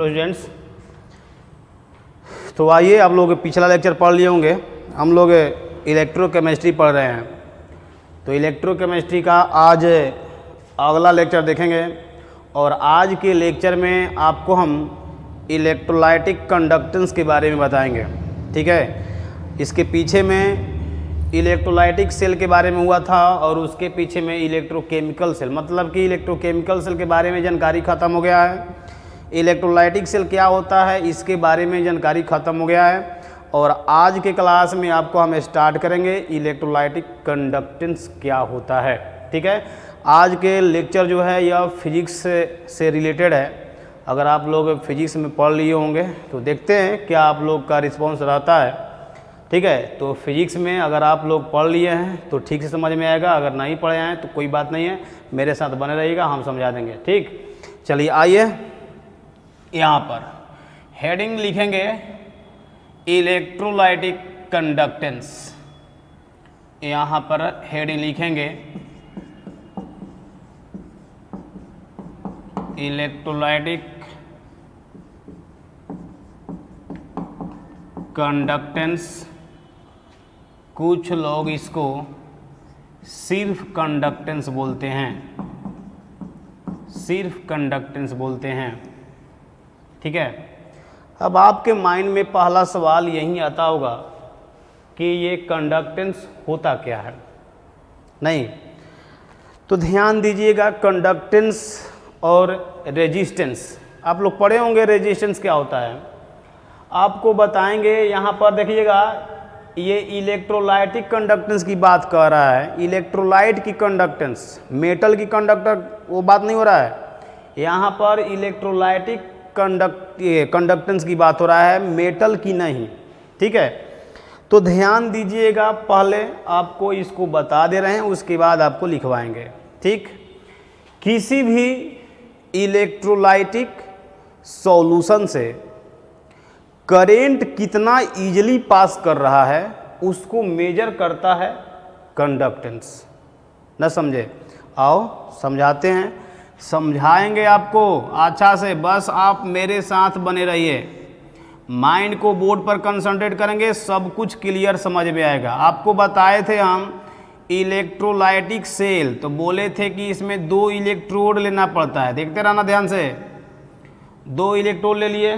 Students, तो आइए, आप लोग पिछला लेक्चर पढ़ लिए होंगे। हम लोग इलेक्ट्रोकेमिस्ट्री पढ़ रहे हैं, तो इलेक्ट्रोकेमिस्ट्री का आज अगला लेक्चर देखेंगे। और आज के लेक्चर में आपको हम इलेक्ट्रोलाइटिक कंडक्टेंस के बारे में बताएंगे। ठीक है, इसके पीछे में इलेक्ट्रोलाइटिक सेल के बारे में हुआ था और उसके पीछे में इलेक्ट्रोकेमिकल सेल, मतलब कि इलेक्ट्रोकेमिकल सेल के बारे में जानकारी ख़त्म हो गया है। इलेक्ट्रोलाइटिक सेल क्या होता है इसके बारे में जानकारी ख़त्म हो गया है। और आज के क्लास में आपको हम स्टार्ट करेंगे इलेक्ट्रोलाइटिक कंडक्टेंस क्या होता है। ठीक है, आज के लेक्चर जो है यह फिजिक्स से रिलेटेड है। अगर आप लोग फिजिक्स में पढ़ लिए होंगे तो देखते हैं क्या आप लोग का रिस्पॉन्स रहता है। ठीक है, तो फिजिक्स में अगर आप लोग पढ़ लिए हैं तो ठीक से समझ में आएगा, अगर नहीं पढ़े हैं तो कोई बात नहीं है, मेरे साथ बने रहिएगा, हम समझा देंगे। ठीक, चलिए आइए, यहाँ पर हेडिंग लिखेंगे इलेक्ट्रोलाइटिक कंडक्टेंस। यहाँ पर हेडिंग लिखेंगे इलेक्ट्रोलाइटिक कंडक्टेंस। कुछ लोग इसको सिर्फ कंडक्टेंस बोलते हैं, सिर्फ कंडक्टेंस बोलते हैं। ठीक है, अब आपके माइंड में पहला सवाल यही आता होगा कि ये कंडक्टेंस होता क्या है। नहीं, तो ध्यान दीजिएगा, कंडक्टेंस और रेजिस्टेंस आप लोग पढ़े होंगे। रेजिस्टेंस क्या होता है आपको बताएंगे। यहाँ पर देखिएगा, ये इलेक्ट्रोलाइटिक कंडक्टेंस की बात कर रहा है। इलेक्ट्रोलाइट की कंडक्टेंस, मेटल की कंडक्टर वो बात नहीं हो रहा है। यहाँ पर इलेक्ट्रोलाइटिक कंडक्टेंस की बात हो रहा है, मेटल की नहीं। ठीक है, तो ध्यान दीजिएगा, पहले आपको इसको बता दे रहे हैं, उसके बाद आपको लिखवाएंगे। ठीक, किसी भी इलेक्ट्रोलाइटिक सॉल्यूशन से करेंट कितना इजीली पास कर रहा है उसको मेजर करता है कंडक्टेंस। न समझे? आओ समझाते हैं, समझाएंगे आपको अच्छा से, बस आप मेरे साथ बने रहिए। माइंड को बोर्ड पर कंसंट्रेट करेंगे, सब कुछ क्लियर समझ में आएगा। आपको बताए थे हम इलेक्ट्रोलाइटिक सेल, तो बोले थे कि इसमें 2 इलेक्ट्रोड लेना पड़ता है। देखते रहना ध्यान से, 2 इलेक्ट्रोड ले लिए।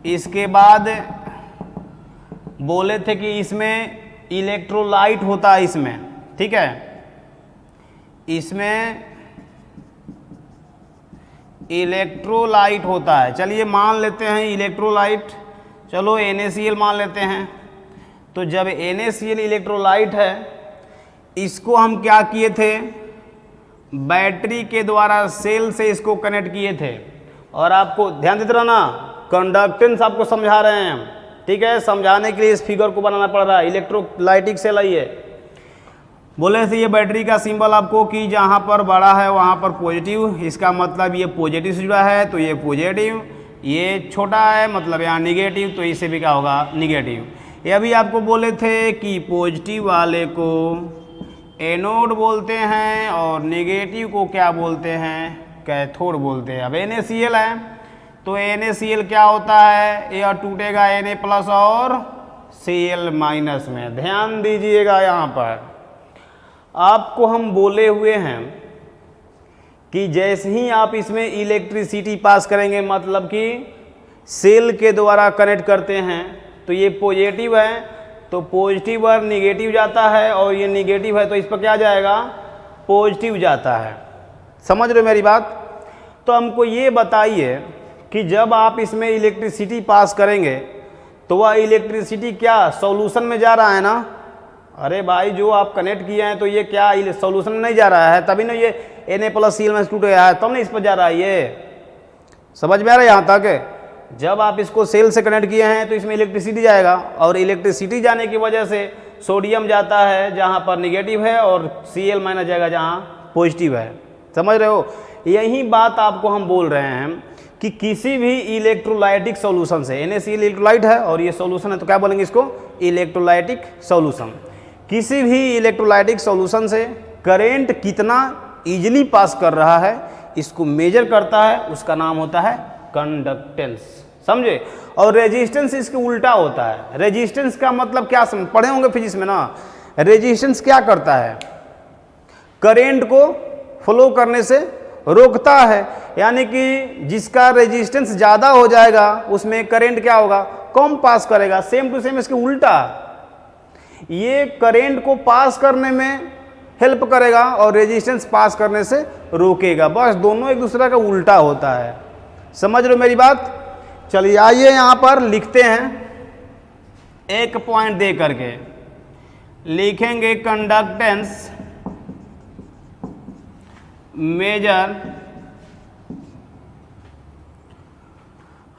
इसके बाद बोले थे कि इसमें इलेक्ट्रोलाइट होता है इसमें। ठीक है, इसमें इलेक्ट्रोलाइट होता है। चलिए मान लेते हैं इलेक्ट्रोलाइट, चलो NaCl मान लेते हैं। तो जब NaCl इलेक्ट्रोलाइट है, इसको हम क्या किए थे, बैटरी के द्वारा सेल से इसको कनेक्ट किए थे। और आपको ध्यान देते रहना, कंडक्टेंस आपको समझा रहे हैं हम। ठीक है, समझाने के लिए इस फिगर को बनाना पड़ रहा है। इलेक्ट्रोलाइटिक सेल है ये। बोले थे ये बैटरी का सिंबल आपको कि जहाँ पर बड़ा है वहाँ पर पॉजिटिव, इसका मतलब ये पॉजिटिव से जुड़ा है तो ये पॉजिटिव, ये छोटा है मतलब यहाँ निगेटिव, तो इससे भी क्या होगा, निगेटिव। ये भी आपको बोले थे कि पॉजिटिव वाले को एनोड बोलते हैं और निगेटिव को क्या बोलते हैं, कैथोड बोलते हैं। अब NaCl है तो NaCl क्या होता है, यह टूटेगा Na+ और Cl- में। ध्यान दीजिएगा, यहाँ पर आपको हम बोले हुए हैं कि जैसे ही आप इसमें इलेक्ट्रिसिटी पास करेंगे, मतलब कि सेल के द्वारा कनेक्ट करते हैं, तो ये पॉजिटिव है तो पॉजिटिव और निगेटिव जाता है, और ये निगेटिव है तो इस पर क्या जाएगा, पॉजिटिव जाता है। समझ रहे हो मेरी बात? तो हमको ये बताइए कि जब आप इसमें इलेक्ट्रिसिटी पास करेंगे तो वह इलेक्ट्रिसिटी क्या सॉल्यूशन में जा रहा है ना। अरे भाई, जो आप कनेक्ट किए हैं तो ये क्या सॉल्यूशन में नहीं जा रहा है, तभी ना ये Na+Cl में टूट गया है, तब नहीं इस पर जा रहा है। ये समझ में आ रहा है यहाँ तक? जब आप इसको सेल से कनेक्ट किए हैं तो इसमें इलेक्ट्रिसिटी जाएगा, और इलेक्ट्रिसिटी जाने की वजह से सोडियम जाता है जहाँ पर निगेटिव है और Cl- जाएगा जहाँ पॉजिटिव है। समझ रहे हो? यही बात आपको हम बोल रहे हैं कि किसी भी इलेक्ट्रोलाइटिक सॉल्यूशन से, NaCl इलेक्ट्रोलाइट है और ये सॉल्यूशन है तो क्या बोलेंगे इसको, इलेक्ट्रोलाइटिक सॉल्यूशन। किसी भी इलेक्ट्रोलाइटिक सॉल्यूशन से करेंट कितना इजीली पास कर रहा है इसको मेजर करता है, उसका नाम होता है कंडक्टेंस। समझे? और रेजिस्टेंस इसके उल्टा होता है। रेजिस्टेंस का मतलब क्या पढ़े होंगे फिजिक्स में ना। रेजिस्टेंस क्या करता है? करंट को फ्लो करने से रोकता है, यानी कि जिसका रेजिस्टेंस ज़्यादा हो जाएगा उसमें करंट क्या होगा? कम पास करेगा। सेम टू सेम इसके उल्टा, ये करंट को पास करने में हेल्प करेगा और रेजिस्टेंस पास करने से रोकेगा। बस दोनों एक दूसरे का उल्टा होता है। समझ लो मेरी बात? चलिए आइए यहाँ पर लिखते हैं, एक पॉइंट दे करके लिखेंगे conductance measure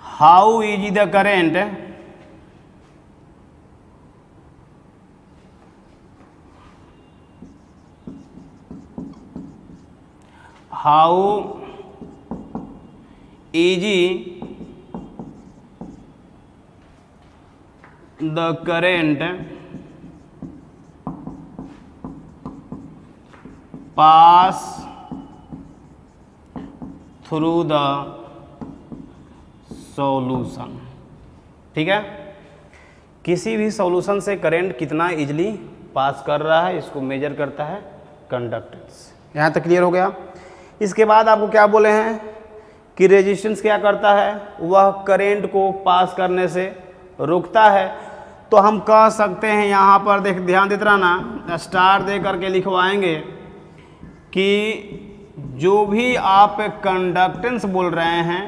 how is the current how is the current pass through the solution। ठीक है, किसी भी सॉल्यूशन से करंट कितना इजीली पास कर रहा है, इसको मेजर करता है कंडक्टेंस। यहाँ तक क्लियर हो गया? इसके बाद आपको क्या बोले हैं कि रेजिस्टेंस क्या करता है? वह करंट को पास करने से रोकता है। तो हम कह सकते हैं, यहाँ पर देख ध्यान देते रहना, स्टार दे करके लिखवाएंगे कि जो भी आप कंडक्टेंस बोल रहे हैं,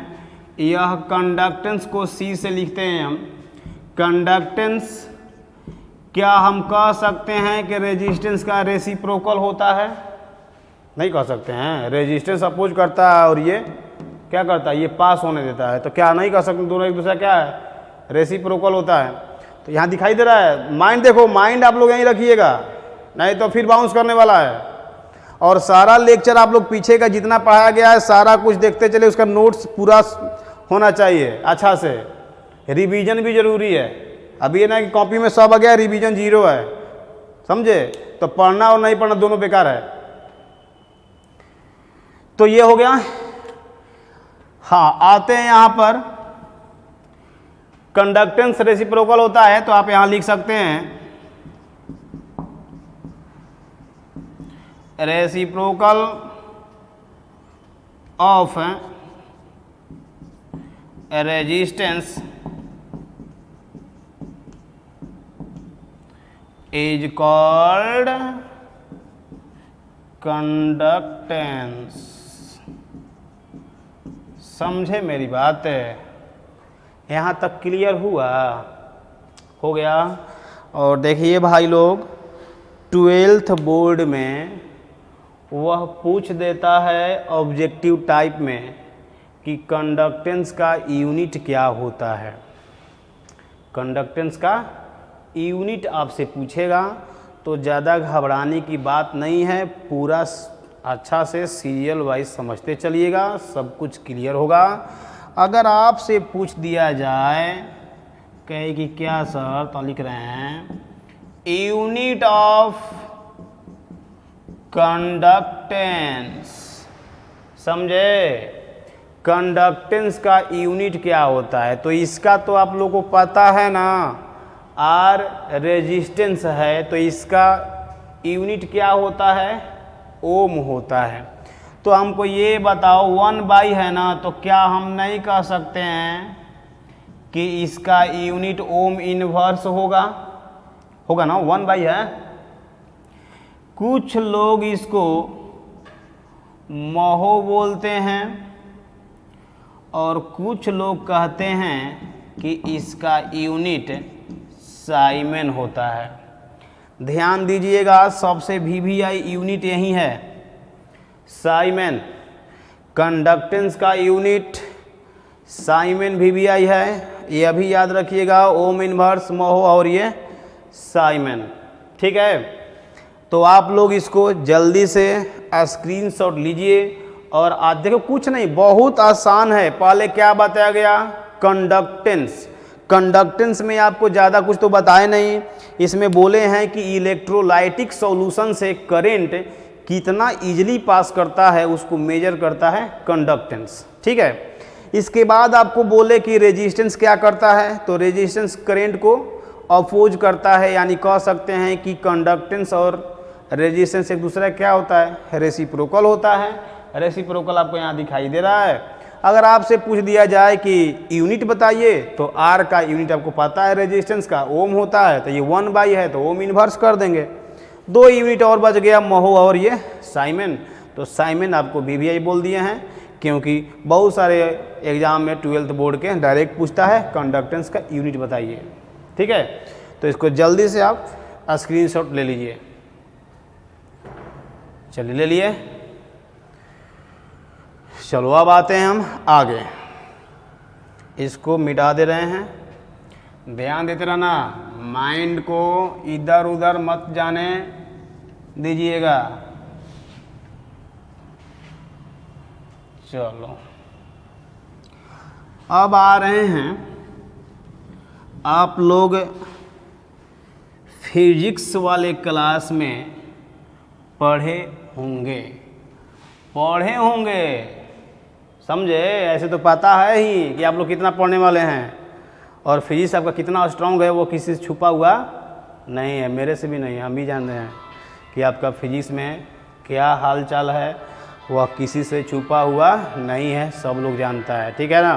यह कंडक्टेंस को सी से लिखते हैं हम। कंडक्टेंस क्या हम कह सकते हैं कि रेजिस्टेंस का रेसिप्रोकल होता है? नहीं कह सकते हैं। रेजिस्टेंस अपोज करता है और ये क्या करता है? ये पास होने देता है। तो क्या नहीं कह सकते? दोनों एक दूसरा क्या है? रेसिप्रोकल होता है। तो यहाँ दिखाई दे रहा है माइंड, देखो माइंड आप लोग यहीं रखिएगा, नहीं तो फिर बाउंस करने वाला है। और सारा लेक्चर आप लोग पीछे का जितना पढ़ाया गया है सारा कुछ देखते चले, उसका नोट्स पूरा होना चाहिए अच्छा से। रिवीजन भी जरूरी है। अभी ये ना कि कॉपी में सब आ गया, रिवीजन 0 है, समझे? तो पढ़ना और नहीं पढ़ना दोनों बेकार है। तो ये हो गया। हाँ, आते हैं यहाँ पर, कंडक्टेंस रेसिप्रोकल होता है तो आप यहां लिख सकते हैं reciprocal of resistance is called conductance. समझे मेरी बात? यहाँ तक क्लियर हुआ? हो गया। और देखिए भाई लोग, 12th बोर्ड में वह पूछ देता है ऑब्जेक्टिव टाइप में कि कंडक्टेंस का यूनिट क्या होता है। कंडक्टेंस का यूनिट आपसे पूछेगा तो ज़्यादा घबराने की बात नहीं है। पूरा अच्छा से सीरियल वाइज समझते चलिएगा, सब कुछ क्लियर होगा। अगर आपसे पूछ दिया जाए, कहे कि क्या सर, तो लिख रहे हैं यूनिट ऑफ कंडक्टेंस। समझे? कंडक्टेंस का यूनिट क्या होता है? तो इसका तो आप लोगों को पता है ना, आर रेजिस्टेंस है तो इसका यूनिट क्या होता है? ओम होता है। तो हमको ये बताओ, 1/, है ना, तो क्या हम नहीं कह सकते हैं कि इसका यूनिट ओम इनवर्स होगा? होगा ना, 1/, है। कुछ लोग इसको महो बोलते हैं और कुछ लोग कहते हैं कि इसका यूनिट साइमन होता है। ध्यान दीजिएगा, सबसे VVI यूनिट यही है, साइमन। कंडक्टेंस का यूनिट साइमन VVI है, यह भी याद रखिएगा। ओम इनवर्स, महो और ये साइमन। ठीक है, तो आप लोग इसको जल्दी से स्क्रीनशॉट लीजिए। और आज देखो, कुछ नहीं, बहुत आसान है। पहले क्या बताया गया? कंडक्टेंस। कंडक्टेंस में आपको ज़्यादा कुछ तो बताए नहीं। इसमें बोले हैं कि इलेक्ट्रोलाइटिक सॉल्यूशन से करंट कितना इजीली पास करता है उसको मेजर करता है कंडक्टेंस। ठीक है, इसके बाद आपको बोले कि रेजिस्टेंस क्या करता है, तो रेजिस्टेंस करंट को अपोज करता है, यानी कह सकते हैं कि कंडक्टेंस और रेजिस्टेंस एक दूसरा क्या होता है, रेसिप्रोकल होता है। रेसिप्रोकल आपको यहाँ दिखाई दे रहा है। अगर आपसे पूछ दिया जाए कि यूनिट बताइए, तो आर का यूनिट आपको पता है, रेजिस्टेंस का ओम होता है, तो ये 1/, है तो ओम इन्वर्स कर देंगे। 2 यूनिट और बच गया, महो और ये साइमन। तो साइमन आपको VVI बोल दिए हैं, क्योंकि बहुत सारे एग्जाम में 12th बोर्ड के डायरेक्ट पूछता है कंडक्टेंस का यूनिट बताइए। ठीक है, तो इसको जल्दी से आप स्क्रीनशॉट ले लीजिए। चलिए ले लिए। चलो अब आते हैं हम आगे, इसको मिटा दे रहे हैं। ध्यान देते रहना, माइंड को इधर उधर मत जाने दीजिएगा। चलो अब आ रहे हैं, आप लोग फिजिक्स वाले क्लास में पढ़े होंगे, समझे? ऐसे तो पता है ही कि आप लोग कितना पढ़ने वाले हैं, और फिजिक्स आपका कितना स्ट्रांग है वो किसी से छुपा हुआ नहीं है, मेरे से भी नहीं है। हम भी जानते हैं कि आपका फिजिक्स में क्या हाल चाल है, वह किसी से छुपा हुआ नहीं है, सब लोग जानता है। ठीक है ना,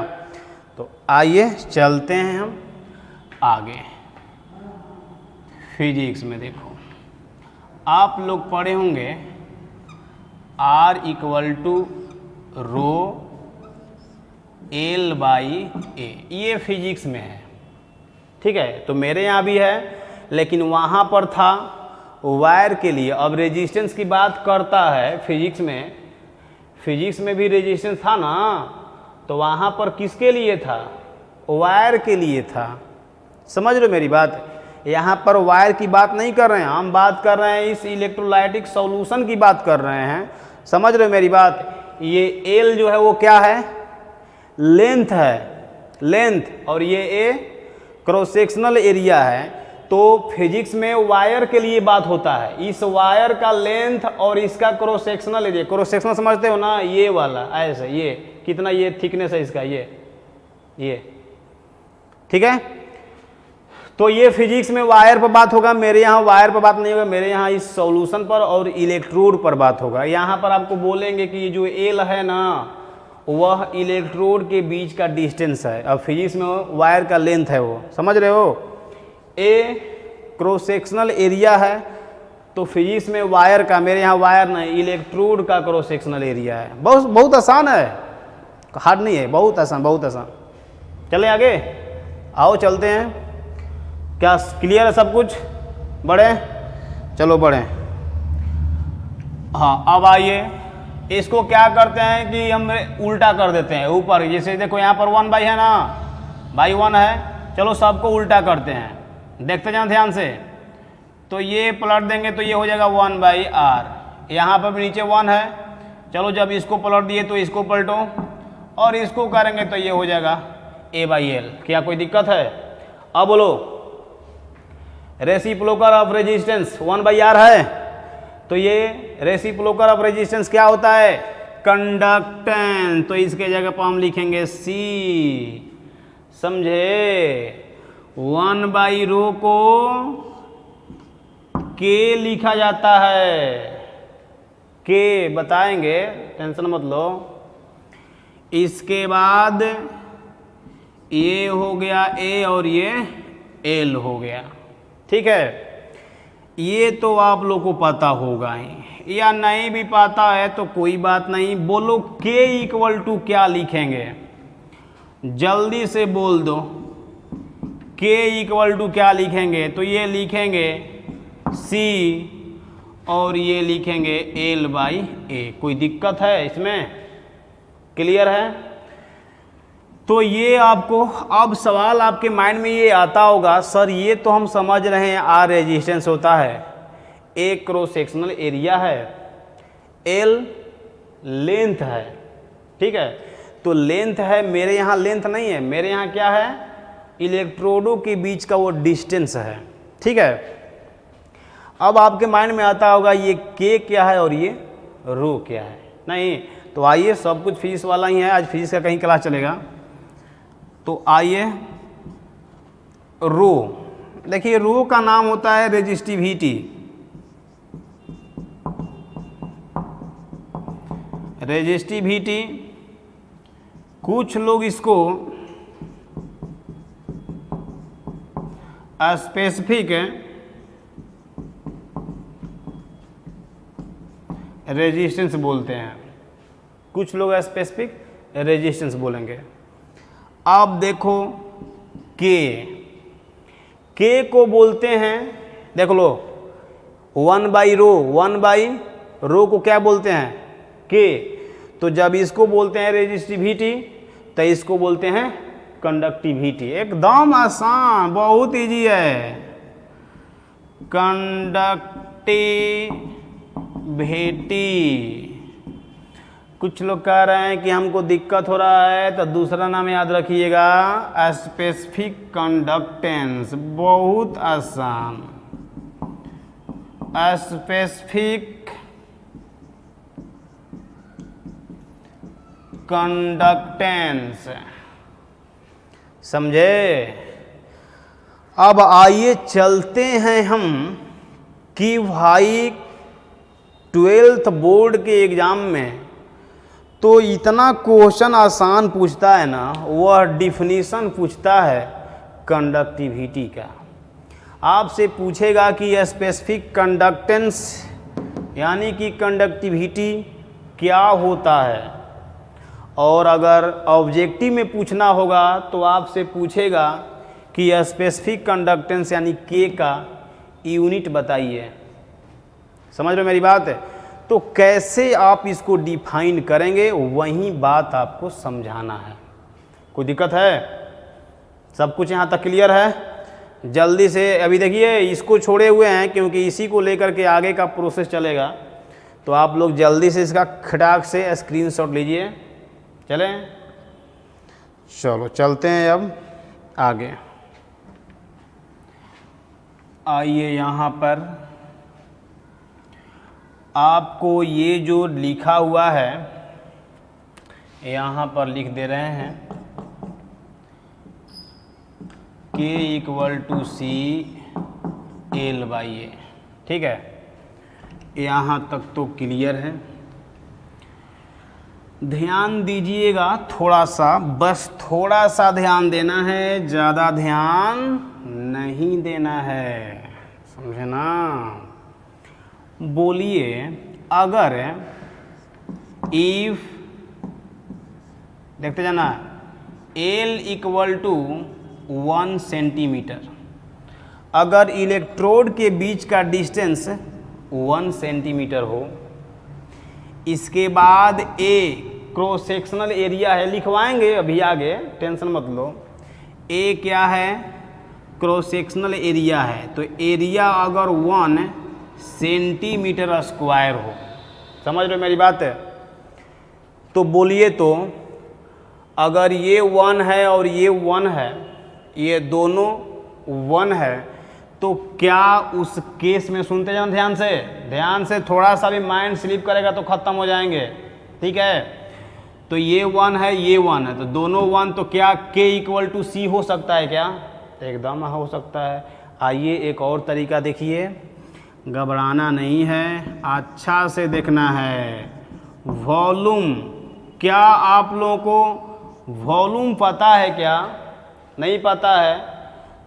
तो आइए चलते हैं हम आगे। फिजिक्स में देखो, आप लोग पढ़े होंगे R = रो L/A, ये फिजिक्स में है। ठीक है, तो मेरे यहाँ भी है, लेकिन वहाँ पर था वायर के लिए। अब रेजिस्टेंस की बात करता है फिजिक्स में भी रेजिस्टेंस था ना, तो वहाँ पर किसके लिए था, वायर के लिए था। समझ रहे हो मेरी बात? यहाँ पर वायर की बात नहीं कर रहे हैं, हम बात कर रहे हैं इस इलेक्ट्रोलाइटिक सॉल्यूशन की बात कर रहे हैं। समझ रहे हो मेरी बात? ये L जो है वो क्या है, लेंथ है, लेंथ, और ये A क्रॉस सेक्शनल एरिया है। तो फिजिक्स में वायर के लिए बात होता है, इस वायर का लेंथ और इसका cross sectional area. Cross sectional समझते हो ना, ये वाला ऐसे, ये कितना, ये थिकनेस है इसका, ये ठीक है। तो ये फिजिक्स में वायर पर बात होगा, मेरे यहाँ वायर पर बात नहीं होगा, मेरे यहाँ इस सॉल्यूशन पर और इलेक्ट्रोड पर बात होगा। यहाँ पर आपको बोलेंगे कि ये जो L है ना, वह इलेक्ट्रोड के बीच का डिस्टेंस है। अब फिजिक्स में वायर का लेंथ है वो, समझ रहे हो? A क्रॉस सेक्शनल एरिया है, तो फिजिक्स में वायर का, मेरे यहाँ वायर नहीं, इलेक्ट्रोड का क्रॉस सेक्शनल एरिया है। बहुत आसान है, हार्ड नहीं है, बहुत आसान। चले आगे, आओ चलते हैं। क्या क्लियर है सब कुछ? बढ़े, चलो बढ़े। हाँ, अब आइए, इसको क्या करते हैं कि हम उल्टा कर देते हैं ऊपर। जैसे देखो यहाँ पर 1/, है ना, बाई 1 है। चलो सबको उल्टा करते हैं, देखते जाएं ध्यान से। तो ये पलट देंगे तो ये हो जाएगा 1/r। यहाँ पर भी नीचे 1 है। चलो जब इसको पलट दिए तो इसको पलटो, और इसको करेंगे तो ये हो जाएगा A/L। क्या कोई दिक्कत है? अब बोलो, रेसिप्रोकल ऑफ रेजिस्टेंस 1/r है, तो ये रेसिप्रोकल ऑफ रेजिस्टेंस क्या होता है, कंडक्टेंस। तो इसके जगह पर हम लिखेंगे C, समझे? 1/ρ को K लिखा जाता है, K बताएंगे, टेंशन मत लो। इसके बाद ये हो गया A और ये L हो गया। ठीक है, ये तो आप लोग को पता होगा ही, या नहीं भी पता है तो कोई बात नहीं। बोलो K = क्या लिखेंगे, जल्दी से बोल दो। K = क्या लिखेंगे? तो ये लिखेंगे C और ये लिखेंगे L/A। कोई दिक्कत है इसमें? क्लियर है? तो ये आपको अब सवाल आपके माइंड में ये आता होगा, सर ये तो हम समझ रहे हैं R रेजिस्टेंस होता है, A क्रॉस सेक्शनल एरिया है, L लेंथ है। ठीक है, तो लेंथ है, मेरे यहाँ लेंथ नहीं है, मेरे यहाँ क्या है, इलेक्ट्रोडों के बीच का वो डिस्टेंस है। ठीक है, अब आपके माइंड में आता होगा ये के क्या है और ये रो क्या है। नहीं, तो आइए, सब कुछ फिजिक्स वाला ही है, आज फिजिक्स का कहीं क्लास चलेगा। तो आइए, रो, देखिए रो का नाम होता है रेजिस्टिविटी। रेजिस्टिविटी, कुछ लोग इसको स्पेसिफिक रेजिस्टेंस बोलते हैं, कुछ लोग स्पेसिफिक रेजिस्टेंस बोलेंगे। अब देखो के को बोलते हैं, देख लो 1/रो, 1/रो को क्या बोलते हैं, के। तो जब इसको बोलते हैं रेजिस्टिविटी तो इसको बोलते हैं कंडक्टिविटी। एकदम आसान, बहुत इजी है। कंडक्टिविटी। कुछ लोग कह रहे हैं कि हमको दिक्कत हो रहा है, तो दूसरा नाम याद रखिएगा, स्पेसिफिक कंडक्टेंस। बहुत आसान, स्पेसिफिक कंडक्टेंस, समझे। अब आइए चलते हैं हम कि भाई 12th बोर्ड के एग्जाम में तो इतना क्वेश्चन आसान पूछता है ना, वह डिफिनीशन पूछता है कंडक्टिविटी का। आपसे पूछेगा कि स्पेसिफिक कंडक्टेंस यानी कि कंडक्टिविटी क्या होता है, और अगर ऑब्जेक्टिव में पूछना होगा तो आपसे पूछेगा कि स्पेसिफिक कंडक्टेंस यानी के का यूनिट बताइए। समझ रहे हो मेरी बात है। तो कैसे आप इसको डिफाइन करेंगे, वही बात आपको समझाना है। कोई दिक्कत है? सब कुछ यहाँ तक क्लियर है? जल्दी से अभी देखिए, इसको छोड़े हुए हैं क्योंकि इसी को लेकर के आगे का प्रोसेस चलेगा। तो आप लोग जल्दी से इसका खटाक से स्क्रीनशॉट लीजिए। चलें, चलो चलते हैं अब आगे। आइए, यहाँ पर आपको ये जो लिखा हुआ है यहाँ पर लिख दे रहे हैं, K = CL/A। ठीक है, यहाँ तक तो क्लियर है। ध्यान दीजिएगा थोड़ा सा, बस थोड़ा सा ध्यान देना है, ज़्यादा ध्यान नहीं देना है, समझे ना। बोलिए, अगर इफ, देखते जाना, L = 1 सेंटीमीटर, अगर इलेक्ट्रोड के बीच का डिस्टेंस 1 सेंटीमीटर हो, इसके बाद A क्रॉस सेक्शनल एरिया है, लिखवाएंगे अभी आगे, टेंशन मत लो। A क्या है, क्रॉस सेक्शनल एरिया है। तो एरिया अगर 1 सेंटीमीटर स्क्वायर हो, समझ रहे मेरी बात है। तो बोलिए, तो अगर ये 1 है और ये 1 है, ये दोनों 1 है, तो क्या उस केस में, सुनते जाओ ध्यान से, थोड़ा सा भी माइंड स्लिप करेगा तो ख़त्म हो जाएंगे। ठीक है, तो ये 1 है, ये 1 है, तो दोनों 1, तो क्या K = C हो सकता है क्या? एकदम हो सकता है। आइए एक और तरीका देखिए, घबराना नहीं है, अच्छा से देखना है। वॉल्यूम, क्या आप लोगों को वॉल्यूम पता है क्या? नहीं पता है,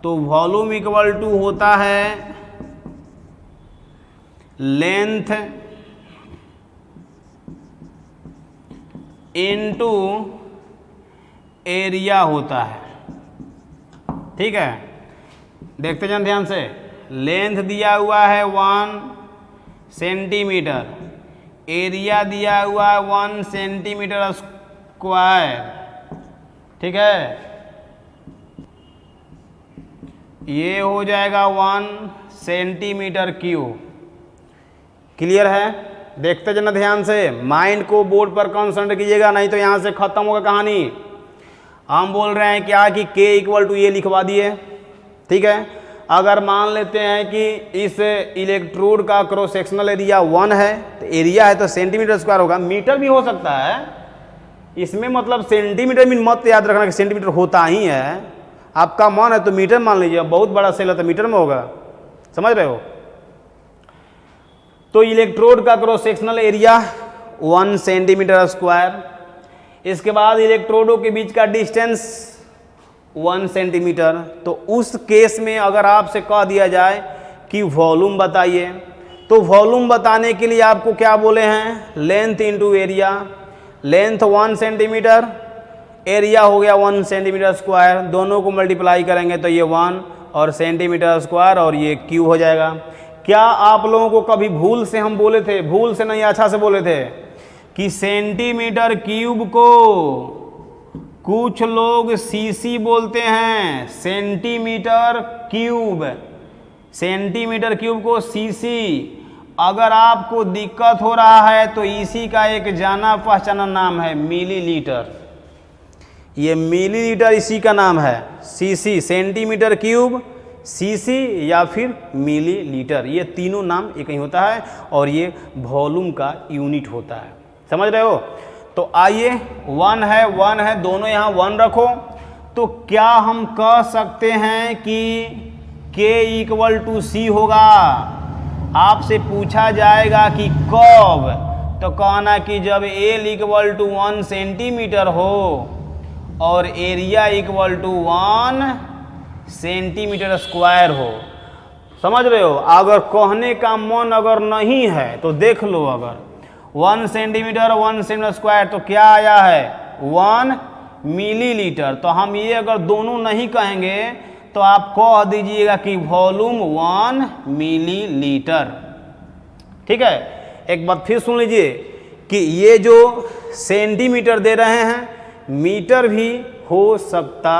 तो वॉल्यूम = होता है लेंथ इनटू एरिया होता है। ठीक है, देखते जान ध्यान से। लेंथ दिया हुआ है 1 सेंटीमीटर, एरिया दिया हुआ है 1 सेंटीमीटर स्क्वायर। ठीक है, ये हो जाएगा 1 सेंटीमीटर क्यूब। क्लियर है? देखते जाना ध्यान से, माइंड को बोर्ड पर कंसंट्रेट कीजिएगा, नहीं तो यहाँ से खत्म होगा कहानी। हम बोल रहे हैं क्या कि K = ये लिखवा दिए। ठीक है, अगर मान लेते हैं कि इस इलेक्ट्रोड का क्रॉस सेक्शनल एरिया 1 है, तो एरिया है तो सेंटीमीटर स्क्वायर होगा, मीटर भी हो सकता है इसमें, मतलब सेंटीमीटर में मत याद रखना कि सेंटीमीटर होता ही है, आपका मन है तो मीटर मान लीजिए, बहुत बड़ा सेल है तो मीटर में होगा, समझ रहे हो। तो इलेक्ट्रोड का cross sectional area 1 centimetre square, इसके बाद इलेक्ट्रोडों के बीच का डिस्टेंस 1 सेंटीमीटर। तो उस केस में अगर आपसे कह दिया जाए कि वॉल्यूम बताइए, तो वॉल्यूम बताने के लिए आपको क्या बोले हैं, length into area. Length 1 centimetre, area हो गया 1 सेंटीमीटर स्क्वायर, दोनों को मल्टीप्लाई करेंगे तो ये 1 और सेंटीमीटर स्क्वायर और ये क्यूब हो जाएगा। क्या आप लोगों को कभी भूल से हम बोले थे, भूल से नहीं अच्छा से बोले थे कि सेंटीमीटर क्यूब को कुछ लोग सीसी बोलते हैं, सेंटीमीटर क्यूब, सेंटीमीटर क्यूब को सीसी। अगर आपको दिक्कत हो रहा है तो इसी का एक जाना पहचाना नाम है मिलीलीटर, ये मिलीलीटर इसी का नाम है, सीसी, सेंटीमीटर क्यूब, सीसी या फिर मिलीलीटर, ये तीनों नाम एक ही होता है और ये वॉल्यूम का यूनिट होता है, समझ रहे हो। तो आइए 1 है, दोनों यहाँ 1 रखो, तो क्या हम कह सकते हैं कि K = C होगा। आपसे पूछा जाएगा कि कब, तो कहना कि जब L = 1 सेंटीमीटर हो और एरिया = 1 सेंटीमीटर स्क्वायर हो, समझ रहे हो। अगर कहने का मन अगर नहीं है तो देख लो, अगर 1 सेंटीमीटर 1 सेंटीमीटर स्क्वायर तो क्या आया है 1 मिलीलीटर। तो हम ये अगर दोनों नहीं कहेंगे तो आप कह दीजिएगा कि वॉल्यूम 1 मिलीलीटर, ठीक है। एक बात फिर सुन लीजिए कि ये जो सेंटीमीटर दे रहे हैं, मीटर भी हो सकता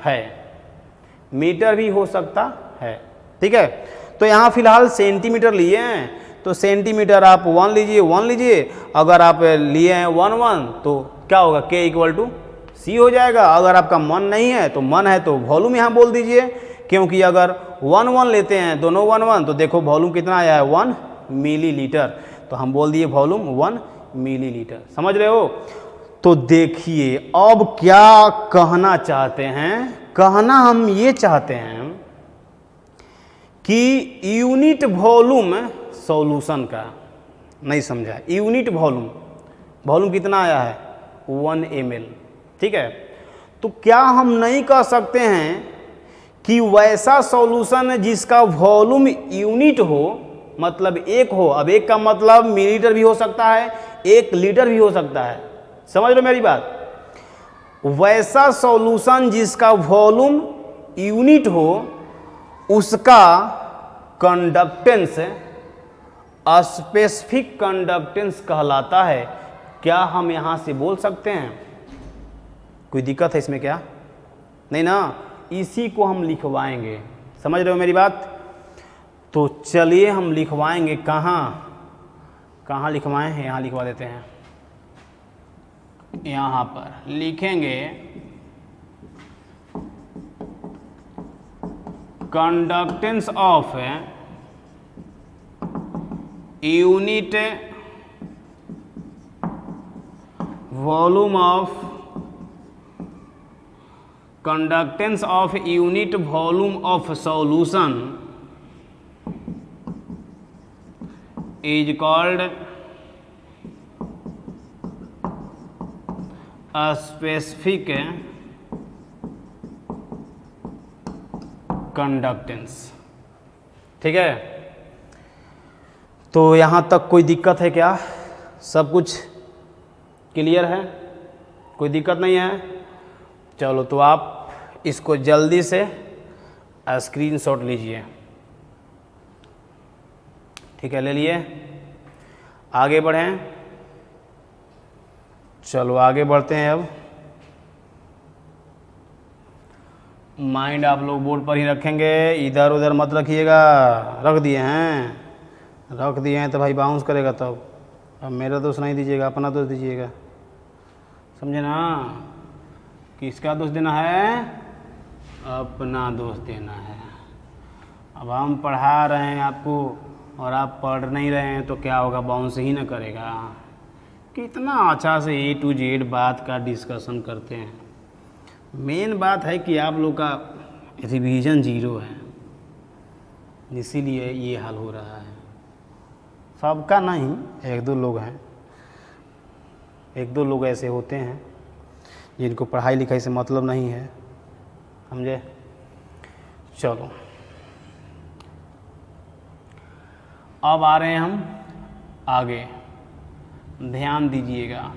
है, मीटर भी हो सकता है, ठीक है। तो यहाँ फिलहाल सेंटीमीटर लिए हैं तो सेंटीमीटर आप 1 लीजिए, अगर आप लिए हैं 1 तो क्या होगा, K = C हो जाएगा। अगर आपका मन नहीं है तो मन है तो वॉल्यूम यहाँ बोल दीजिए, क्योंकि अगर 1 लेते हैं दोनों 1 तो देखो वॉल्यूम कितना आया है 1 मिलीलीटर, तो हम बोल दिए वॉल्यूम 1 मिलीलीटर, समझ रहे हो। तो देखिए अब क्या कहना चाहते हैं, कहना हम ये चाहते हैं कि यूनिट वॉल्यूम सॉल्यूशन का, नहीं समझा, यूनिट वॉल्यूम कितना आया है 1 ml, ठीक है। तो क्या हम नहीं कह सकते हैं कि वैसा सॉल्यूशन जिसका वॉल्यूम यूनिट हो, मतलब एक हो, अब एक का मतलब मिलीलीटर भी हो सकता है, 1 लीटर भी हो सकता है, समझ लो मेरी बात। वैसा सॉल्यूशन जिसका वॉल्यूम यूनिट हो उसका कंडक्टेंस स्पेसिफिक कंडक्टेंस कहलाता है। क्या हम यहाँ से बोल सकते हैं, कोई दिक्कत है इसमें क्या, नहीं ना, इसी को हम लिखवाएंगे, समझ रहे हो मेरी बात। तो चलिए हम लिखवाएंगे, कहाँ लिखवाएं हैं, यहाँ लिखवा देते हैं, यहाँ पर लिखेंगे conductance of unit volume of, conductance of unit volume of solution is called specific conductance, ठीक है। तो यहाँ तक कोई दिक्कत है क्या, सब कुछ क्लियर है, कोई दिक्कत नहीं है। चलो तो आप इसको जल्दी से स्क्रीनशॉट लीजिए, ठीक है, ले लिए, आगे बढ़ें। चलो आगे बढ़ते हैं। अब माइंड आप लोग बोर्ड पर ही रखेंगे, इधर उधर मत रखिएगा। रख दिए हैं तो भाई बाउंस करेगा तब। अब मेरा दोष नहीं दीजिएगा, अपना दोष दीजिएगा, समझे ना। किसका दोष देना है, अपना दोष देना है। अब हम पढ़ा रहे हैं आपको और आप पढ़ नहीं रहे हैं तो क्या होगा, बाउंस ही ना करेगा। कितना अच्छा से A to Z बात का डिस्कशन करते हैं। मेन बात है कि आप लोग का रिवीजन 0 है, इसीलिए ये हाल हो रहा है। सबका नहीं, 1-2 लोग हैं, 1-2 लोग ऐसे होते हैं जिनको पढ़ाई लिखाई से मतलब नहीं है, समझे। चलो अब आ रहे हैं हम आगे, ध्यान दीजिएगा।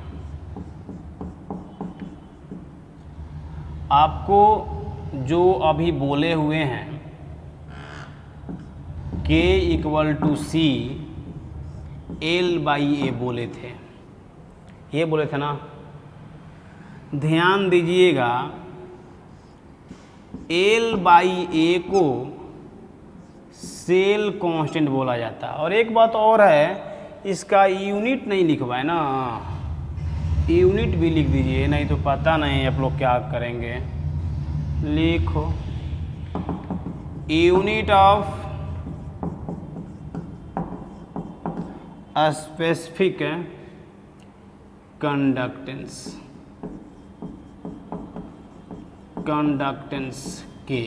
आपको जो अभी बोले हुए हैं K = C L/A बोले थे, ये बोले थे ना। ध्यान दीजिएगा, L/A को सेल कांस्टेंट बोला जाता है। और एक बात और है, इसका यूनिट नहीं लिखवा है ना, यूनिट भी लिख दीजिए, नहीं तो पता नहीं आप लोग क्या करेंगे। लिखो यूनिट ऑफ स्पेसिफिक कंडक्टेंस के,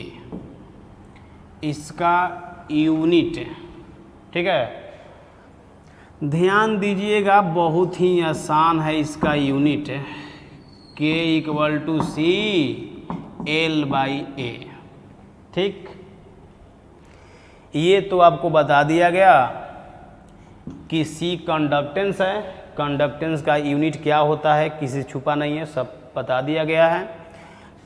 इसका यूनिट, ठीक है। ध्यान दीजिएगा, बहुत ही आसान है इसका यूनिट, K = C L/A, ठीक। ये तो आपको बता दिया गया कि C कंडक्टेंस है, कंडक्टेंस का यूनिट क्या होता है किसी से छुपा नहीं है, सब बता दिया गया है।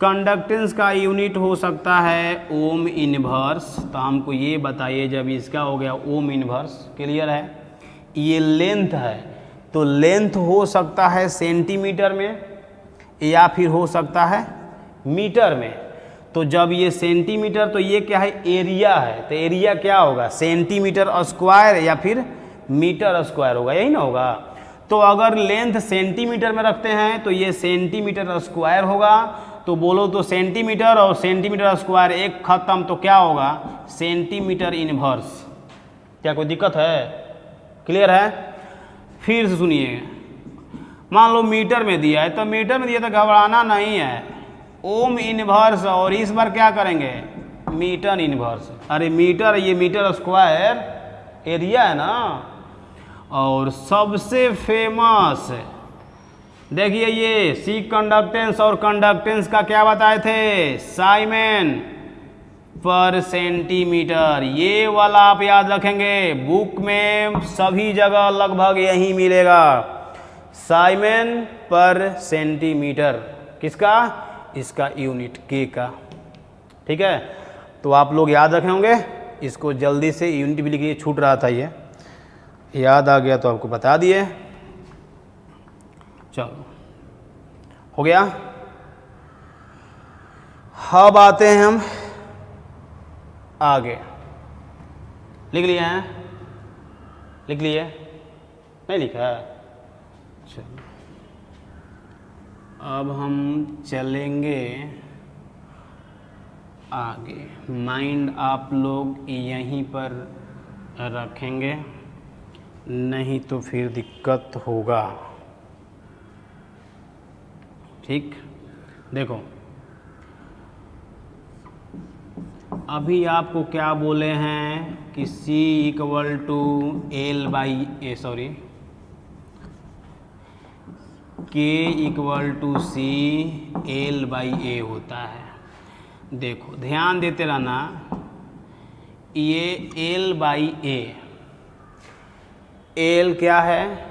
कंडक्टेंस का यूनिट हो सकता है ओम इनवर्स, तो हमको ये बताइए, जब इसका हो गया ओम इनवर्स, क्लियर है। ये लेंथ है, तो लेंथ हो सकता है सेंटीमीटर में या फिर हो सकता है मीटर में। तो जब ये सेंटीमीटर, तो ये क्या है, एरिया है, तो एरिया क्या होगा, सेंटीमीटर स्क्वायर या फिर मीटर स्क्वायर होगा, यही ना होगा। तो अगर लेंथ सेंटीमीटर में रखते हैं तो ये सेंटीमीटर स्क्वायर होगा। तो बोलो तो सेंटीमीटर और सेंटीमीटर स्क्वायर एक खत्म, तो क्या होगा, सेंटीमीटर इनवर्स। क्या कोई दिक्कत है, क्लियर है। फिर से सुनिए, मान लो मीटर में दिया है, तो मीटर में दिया तो घबराना नहीं है, ओम इनवर्स, और इस बार क्या करेंगे, मीटर इनवर्स। अरे मीटर, ये मीटर स्क्वायर एरिया है ना। और सबसे फेमस देखिए, ये सी कंडक्टेंस और कंडक्टेंस का क्या बताए थे, साइमन पर सेंटीमीटर। ये वाला आप याद रखेंगे, बुक में सभी जगह लगभग यही मिलेगा, साइमन पर सेंटीमीटर। किसका, इसका यूनिट के का, ठीक है। तो आप लोग याद रखे होंगे, इसको जल्दी से यूनिट भी लिखिए, छूट रहा था, ये याद आ गया तो आपको बता दिए। चलो हो गया। अब आते हैं हम आगे। लिख लिए हैं, लिख लिए, नहीं लिखा है। चलो अब हम चलेंगे आगे। माइंड आप लोग यहीं पर रखेंगे, नहीं तो फिर दिक्कत होगा, ठीक। देखो अभी आपको क्या बोले हैं कि C = L/A, sorry, K = C L/A होता है। देखो ध्यान देते रहना, ये L/A, L क्या है,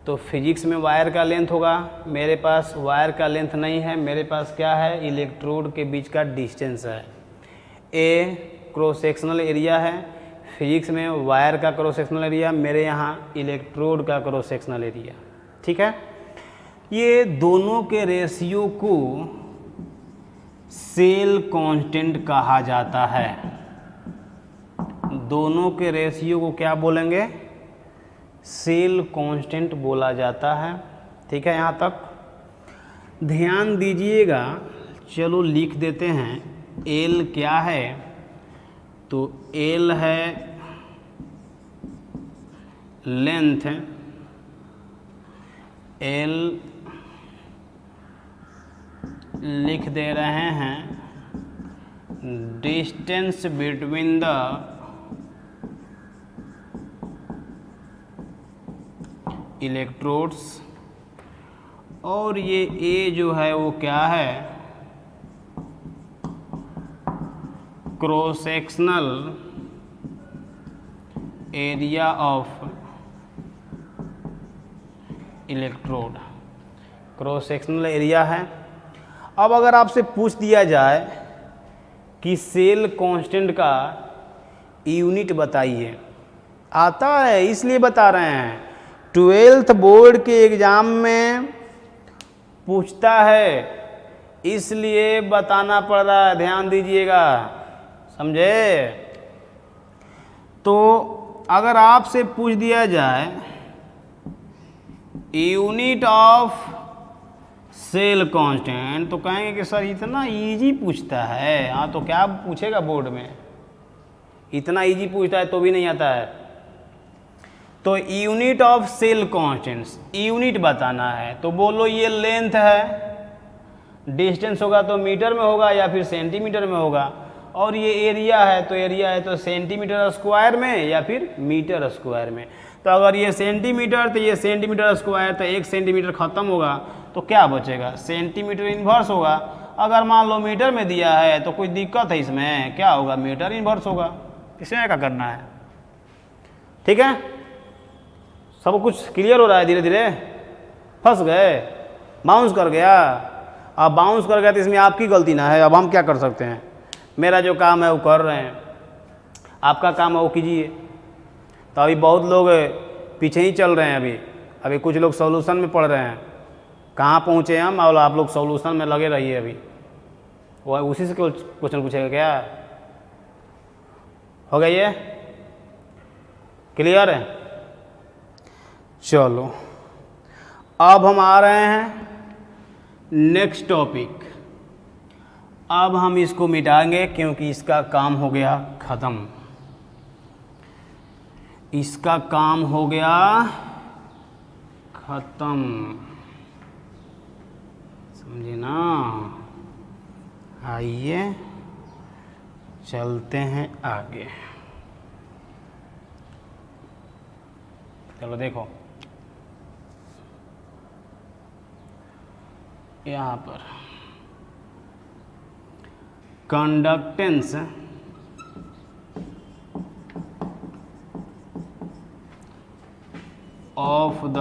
तो फिजिक्स में वायर का लेंथ होगा, मेरे पास वायर का लेंथ नहीं है, मेरे पास क्या है, इलेक्ट्रोड के बीच का डिस्टेंस है। ए क्रॉस सेक्शनल एरिया है, फिजिक्स में वायर का क्रॉस सेक्शनल एरिया, मेरे यहाँ इलेक्ट्रोड का क्रॉस सेक्शनल एरिया, ठीक है। ये दोनों के रेशियो को सेल कांस्टेंट कहा जाता है। दोनों के रेशियो को क्या बोलेंगे, सेल कांस्टेंट बोला जाता है, ठीक है। यहाँ तक ध्यान दीजिएगा। चलो लिख देते हैं, एल क्या है, तो L है लेंथ, L लिख दे रहे हैं डिस्टेंस बिटवीन द इलेक्ट्रोड्स, और ये A जो है वो क्या है, cross sectional area of electrode, cross sectional area है। अब अगर आपसे पूछ दिया जाए कि सेल कांस्टेंट का यूनिट बताइए, आता है इसलिए बता रहे हैं, 12th बोर्ड के एग्जाम में पूछता है इसलिए बताना पड़ रहा है, ध्यान दीजिएगा, समझे। तो अगर आपसे पूछ दिया जाए यूनिट ऑफ सेल कांस्टेंट, तो कहेंगे कि सर इतना इजी पूछता है। हाँ, तो क्या पूछेगा बोर्ड में, इतना इजी पूछता है तो भी नहीं आता है। तो unit of cell constants, unit बताना है, तो बोलो ये लेंथ है, डिस्टेंस होगा तो मीटर में होगा या फिर सेंटीमीटर में होगा, और ये एरिया है, तो एरिया है तो सेंटीमीटर स्क्वायर में या फिर मीटर स्क्वायर में। तो अगर ये सेंटीमीटर तो ये सेंटीमीटर स्क्वायर, तो 1 सेंटीमीटर खत्म होगा, तो क्या बचेगा, सेंटीमीटर इन्वर्स होगा। अगर मान लो मीटर में दिया है तो कोई दिक्कत है इसमें, क्या होगा, मीटर इन्वर्स होगा। इसमें क्या करना है, ठीक है, सब कुछ क्लियर हो रहा है। धीरे धीरे फंस गए, बाउंस कर गया। अब बाउंस कर गया तो इसमें आपकी गलती ना है, अब हम क्या कर सकते हैं, मेरा जो काम है वो कर रहे हैं, आपका काम है वो कीजिए। तो अभी बहुत लोग पीछे ही चल रहे हैं, अभी कुछ लोग सॉल्यूशन में पढ़ रहे हैं। कहाँ पहुँचे हम, और आप लोग सॉल्यूशन में लगे रहिए। अभी वो उसी से क्वेश्चन पूछेगा, क्या हो गया, ये क्लियर है। चलो अब हम आ रहे हैं नेक्स्ट टॉपिक। अब हम इसको मिटाएंगे क्योंकि इसका काम हो गया ख़त्म, इसका काम हो गया ख़त्म, समझे ना। आइए चलते हैं आगे। चलो देखो यहाँ पर conductance of the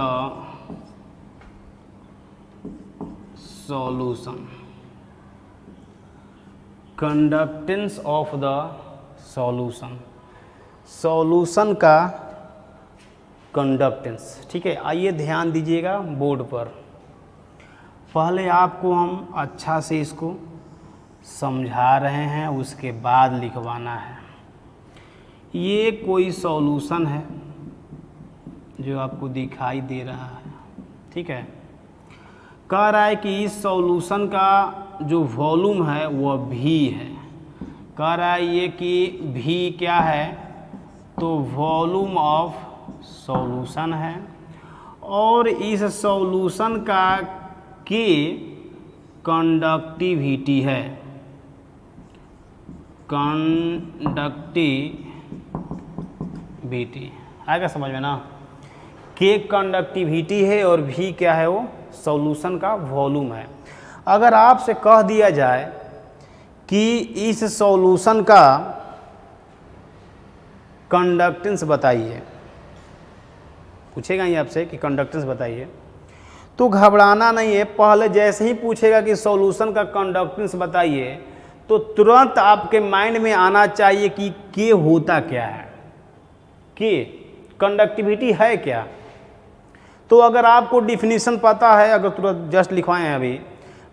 solution, conductance of the solution, solution का कंडक्टेंस, ठीक है। आइए ध्यान दीजिएगा बोर्ड पर। पहले आपको हम अच्छा से इसको समझा रहे हैं, उसके बाद लिखवाना है। ये कोई सॉल्यूशन है जो आपको दिखाई दे रहा है, ठीक है। कह रहा है कि इस सॉल्यूशन का जो वॉल्यूम है वह V है। कह रहा है ये कि V क्या है, तो वॉल्यूम ऑफ सॉल्यूशन है, और इस सॉल्यूशन का K कंडक्टिविटी है, कंडक्टिविटी आएगा समझ में ना। K कंडक्टिविटी है और V क्या है, वो सॉल्यूशन का वॉल्यूम है। अगर आपसे कह दिया जाए कि इस सॉल्यूशन का कंडक्टेंस बताइए, पूछेगा ही आपसे कि कंडक्टेंस बताइए, तो घबराना नहीं है। पहले जैसे ही पूछेगा कि सॉल्यूशन का कंडक्टेंस बताइए, तो तुरंत आपके माइंड में आना चाहिए कि के होता क्या है, के कंडक्टिविटी है क्या। तो अगर आपको डिफिनीशन पता है, अगर तुरंत जस्ट लिखवाए हैं अभी,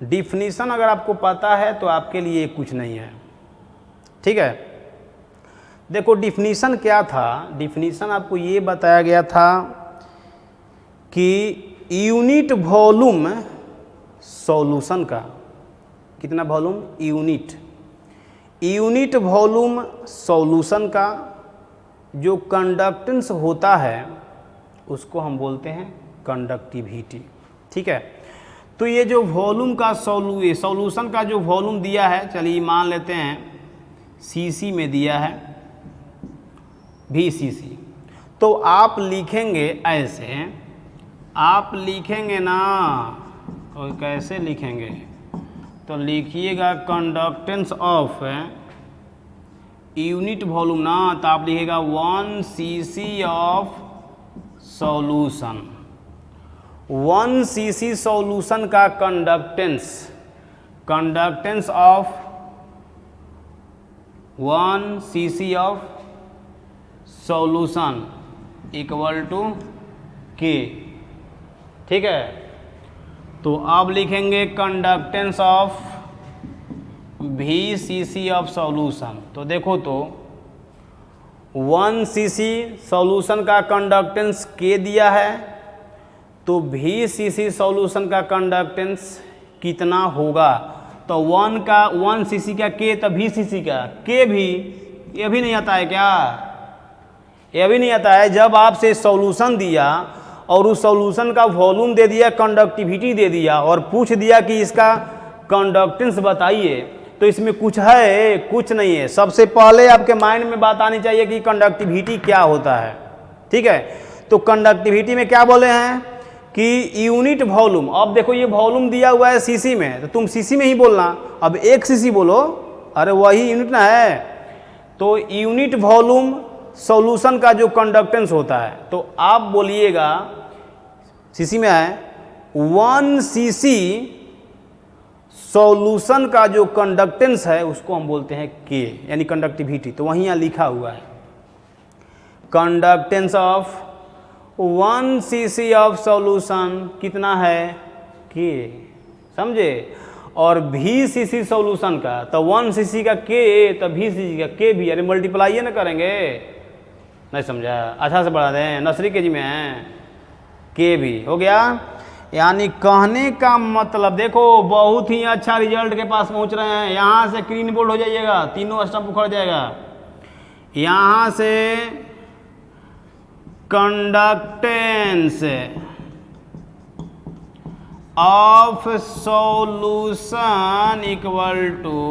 डिफिनीशन अगर आपको पता है तो आपके लिए कुछ नहीं है, ठीक है। देखो डिफिनीशन क्या था, डिफिनीशन आपको ये बताया गया था कि यूनिट वॉल्यूम सॉल्यूशन का, कितना वॉल्यूम, यूनिट वॉल्यूम सॉल्यूशन का जो कंडक्टेंस होता है उसको हम बोलते हैं कंडक्टिविटी। ठीक है, तो ये जो वॉल्यूम का सॉल्यूशन का जो वॉल्यूम दिया है, चलिए मान लेते हैं सीसी में दिया है VCC, तो आप लिखेंगे ऐसे, आप लिखेंगे ना, और कैसे लिखेंगे, तो लिखिएगा कंडक्टेंस ऑफ यूनिट वॉल्यूम ना, तो आप लिखिएगा 1 cc of solution. 1 cc solution का conductance of 1 cc of solution equal to K। ठीक है, तो अब लिखेंगे conductance of VCC of solution. तो देखो तो 1 cc सॉल्यूशन का कंडक्टेंस K दिया है, तो VCC सॉल्यूशन का कंडक्टेंस कितना होगा, तो 1 cc का K, तो VCC का K भी, ये भी नहीं आता है क्या, ये भी नहीं आता है। जब आपसे सॉल्यूशन दिया और उस सॉल्यूशन का वॉल्यूम दे दिया, कंडक्टिविटी दे दिया और पूछ दिया कि इसका कंडक्टेंस बताइए, तो इसमें कुछ है, कुछ नहीं है। सबसे पहले आपके माइंड में बात आनी चाहिए कि कंडक्टिविटी क्या होता है। ठीक है, तो कंडक्टिविटी में क्या बोले हैं कि यूनिट वॉल्यूम। अब देखो ये वॉल्यूम दिया हुआ है सीसी में, तो तुम सीसी में ही बोलना, अब 1 cc बोलो, अरे वही यूनिट ना है। तो यूनिट वॉल्यूम सॉल्यूशन का जो कंडक्टेंस होता है, तो आप बोलिएगा सीसी में है 1 cc सॉल्यूशन का जो कंडक्टेंस है उसको हम बोलते हैं K, यानी कंडक्टिविटी। तो वहीं यहाँ लिखा हुआ है conductance of 1 cc of solution कितना है K, समझे। और VCC सॉल्यूशन का, तो 1 cc का K, तो VCC का K भी, अरे मल्टीप्लाई ना करेंगे, नहीं समझा, अच्छा से बढ़ा दें, नर्सरी KG में है, K भी हो गया। यानी कहने का मतलब देखो बहुत ही अच्छा रिजल्ट के पास पहुंच रहे हैं। यहाँ से क्लीन बोल्ड हो जाइएगा, तीनों स्टम्प उखड़ जाएगा। यहाँ से conductance of solution equal to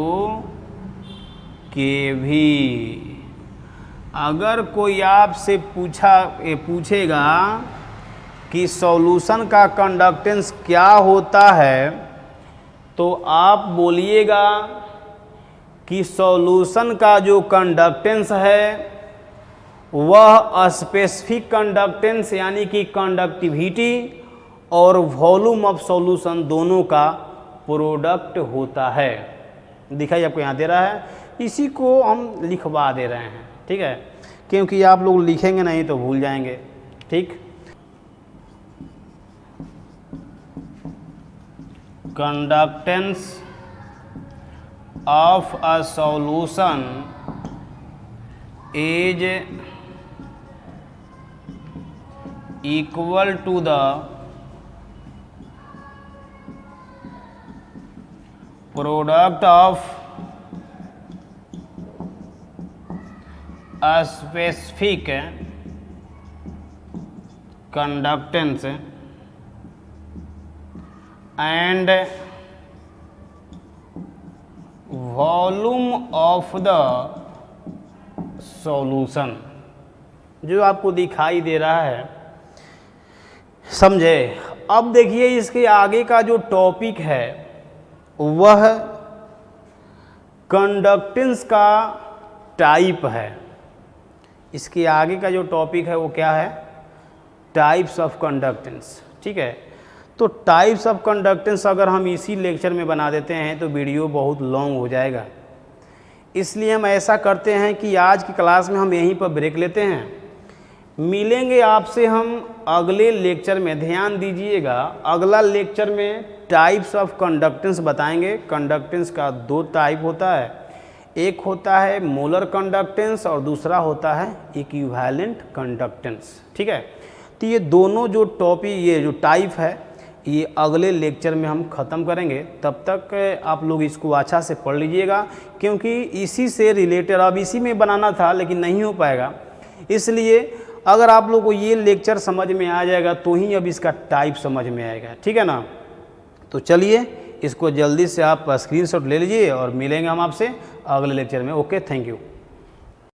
KV। अगर कोई आपसे पूछेगा कि सॉल्यूशन का कंडक्टेंस क्या होता है, तो आप बोलिएगा कि सॉल्यूशन का जो कंडक्टेंस है वह स्पेसिफिक कंडक्टेंस यानी कि कंडक्टिविटी और वॉल्यूम ऑफ सॉल्यूशन दोनों का प्रोडक्ट होता है। दिखाई आपको यहाँ दे रहा है, इसी को हम लिखवा दे रहे हैं। ठीक है, क्योंकि आप लोग लिखेंगे नहीं तो भूल जाएंगे। ठीक, conductance of a solution is equal to the product of a specific conductance and volume of the solution। जो आपको दिखाई दे रहा है, समझे। अब देखिए इसके आगे का जो टॉपिक है वह कंडक्टेंस का टाइप है। इसके आगे का जो टॉपिक है वो क्या है, टाइप्स ऑफ कंडक्टेंस। ठीक है, तो टाइप्स ऑफ कंडक्टेंस अगर हम इसी लेक्चर में बना देते हैं तो वीडियो बहुत लॉन्ग हो जाएगा। इसलिए हम ऐसा करते हैं कि आज की क्लास में हम यहीं पर ब्रेक लेते हैं। मिलेंगे आपसे हम अगले लेक्चर में। ध्यान दीजिएगा, अगला लेक्चर में टाइप्स ऑफ कंडक्टेंस बताएंगे। कंडक्टेंस का 2 टाइप होता है, एक होता है मोलर कंडक्टेंस और दूसरा होता है इक्विवेलेंट कंडक्टेंस। ठीक है, तो ये दोनों जो टॉपिक, ये जो टाइप है, ये अगले लेक्चर में हम ख़त्म करेंगे। तब तक आप लोग इसको अच्छा से पढ़ लीजिएगा, क्योंकि इसी से रिलेटेड अब इसी में बनाना था लेकिन नहीं हो पाएगा। इसलिए अगर आप लोग को ये लेक्चर समझ में आ जाएगा तो ही अब इसका टाइप समझ में आएगा, ठीक है ना। तो चलिए इसको जल्दी से आप स्क्रीनशॉट ले लीजिए और मिलेंगे हम आपसे अगले लेक्चर में। Okay, thank you.